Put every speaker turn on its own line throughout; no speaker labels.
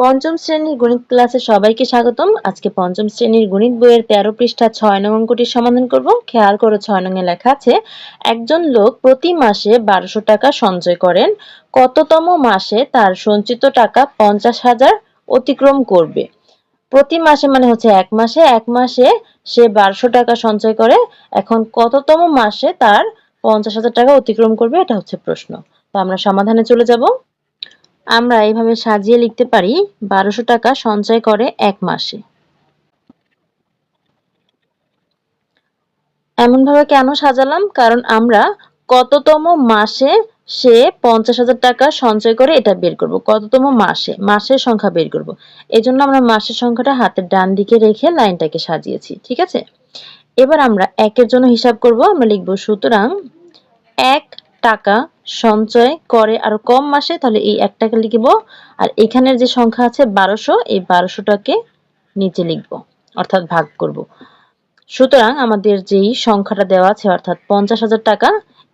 পঞ্চম শ্রেণীর গণিত ক্লাসে সবাইকে স্বাগতম। আজকে পঞ্চম শ্রেণীর গণিত বইয়ের 13 পৃষ্ঠা 6 নং অঙ্কটির সমাধান করব। খেয়াল করো 6 নং এ লেখা আছে, একজন লোক প্রতি মাসে 1200 টাকা সঞ্চয় করেন, কততম মাসে তার সঞ্চিত টাকা 50,000 অতিক্রম করবে। প্রতি মাসে মানে হচ্ছে এক মাসে সে 1200 টাকা সঞ্চয় করে, এখন কততম মাসে তার 50,000 টাকা অতিক্রম করবে, এটা হচ্ছে প্রশ্ন। তো আমরা সমাধানে চলে যাব। আমরা এইভাবে সাজিয়ে লিখতে পারি, 1200 টাকা সঞ্চয় করে এক মাসে। এমনভাবে কেন সাজালাম? কারণ আমরা কততম মাসে সে 50,000 টাকা সঞ্চয় করে এটা বের করব। কততম মাসে, মাসের সংখ্যা বের করব। এই জন্য আমরা মাসের সংখ্যাটা হাতের ডান দিকে রেখে লাইনটাকে সাজিয়েছি। ঠিক আছে? এবার আমরা একের জন্য হিসাব করব। আমরা লিখব, সুতরাং 1 টাকা সঞ্চয় করে আরো কম মাসে, তাহলে এই 1 টাকা লিখব। আর এখানের যে সংখ্যা আছে 1200, এই 1200টাকে নিচে লিখব, অর্থাৎ ভাগ করব। সুতরাং আমাদের যেই সংখ্যাটা দেওয়া আছে অর্থাৎ 50,000 টাকা,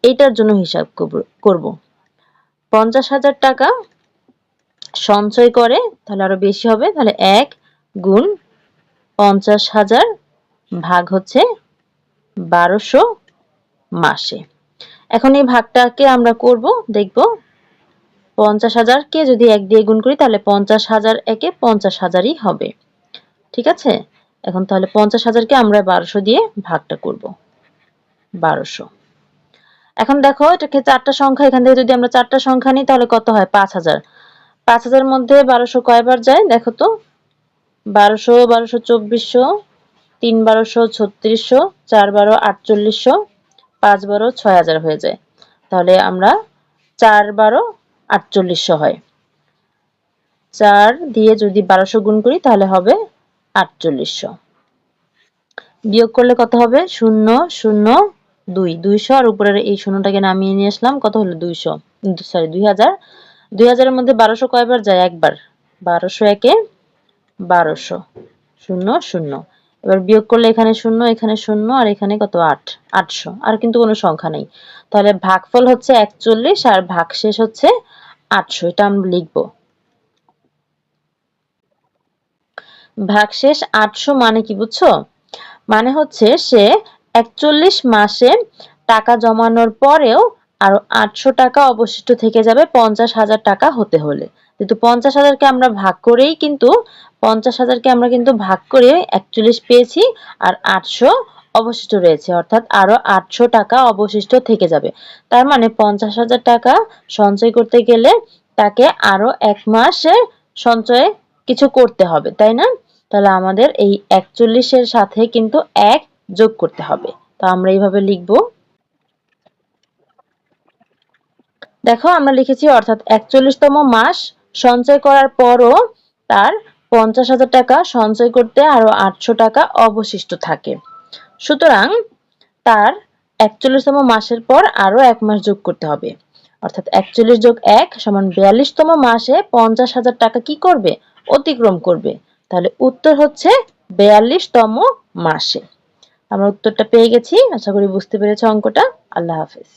এইটার জন্য হিসাব করব। 50,000 টাকা সঞ্চয় করে, তাহলে আরো বেশি হবে, তাহলে 1 গুণ 50,000 ভাগ হচ্ছে 1200 মাসে। এখন এই ভাগটাকে আমরা করব, দেখব 50,000 কে যদি 1 দিয়ে গুণ করি তাহলে 50,000 একে 50,000ই হবে। ঠিক আছে? এখন তাহলে 50,000 কে আমরা 1200 দিয়ে ভাগটা করব। 1200। এখন দেখো এটাকে চারটা সংখ্যা, এখান থেকে যদি আমরা চারটা সংখ্যা নিই তাহলে কত হয়? 5,000। 5,000 এর মধ্যে 1200 কয়বার যায় দেখো তো? 1200, 1200 2400, 3 1200 3600, 4 12 4800, 5 12 6000 হয়ে যায়। তাহলে আমরা 4 12 4800 হয়। 4 দিয়ে যদি 1200 গুণ করি তাহলে হবে 4800। বিয়োগ করলে কত হবে? 0 0 2, 200, আর উপরের এই শূন্যটাকে নামিয়ে নিয়ে আসলাম, কত হলো? 200, সরি 2000। 2000 এর মধ্যে 1200 কয়বার যায়? একবার। 1200 একে 1200, 0 0। এবার বিয়োগ করলে এখানে 0, এখানে 0, আর এখানে কত? 8, 800। আর কিন্তু কোনো সংখ্যা নেই। তাহলে ভাগফল হচ্ছে 41 আর ভাগশেষ হচ্ছে 800। এটা আমরা লিখব। ভাগশেষ 800 মানে কি বুঝছো? মানে হচ্ছে সে 41 মাসে টাকা জমানোর পরেও আরো 800 টাকা অবশিষ্ট থেকে যাবে 50,000 টাকা হতে হলে। যেহেতু 50,000 কে আমরা ভাগ করেই কিন্তু 50,000 কে আমরা কিন্তু ভাগ করে 41 পেয়েছি, আর 800 অবশিষ্ট রয়েছে, অর্থাৎ আরো 800 টাকা অবশিষ্ট থেকে যাবে। তার মানে 50,000 টাকা সঞ্চয় করতে গেলে তাকে আরো এক মাসের সঞ্চয়ে কিছু করতে হবে, তাই না? তাহলে আমাদের এই 41 এর সাথে কিন্তু 1 যোগ করতে হবে। তো আমরা এইভাবে লিখব। দেখো আমরা লিখেছি, অর্থাৎ 41তম মাস সঞ্চয় করার পরও তার 50,000 টাকা সঞ্চয় করতে আরো 800 টাকা অবশিষ্ট থাকে। সুতরাং তার 41তম মাসের পর আরো এক মাস যোগ করতে হবে, অর্থাৎ 41 যোগ 1 সমান 42তম মাসে 50,000 টাকা কি করবে? অতিক্রম করবে। তাহলে উত্তর হচ্ছে 42তম মাসে। আমরা উত্তরটা পেয়ে গেছি। আশা করি বুঝতে পেরেছো অঙ্কটা। আল্লাহ হাফেজ।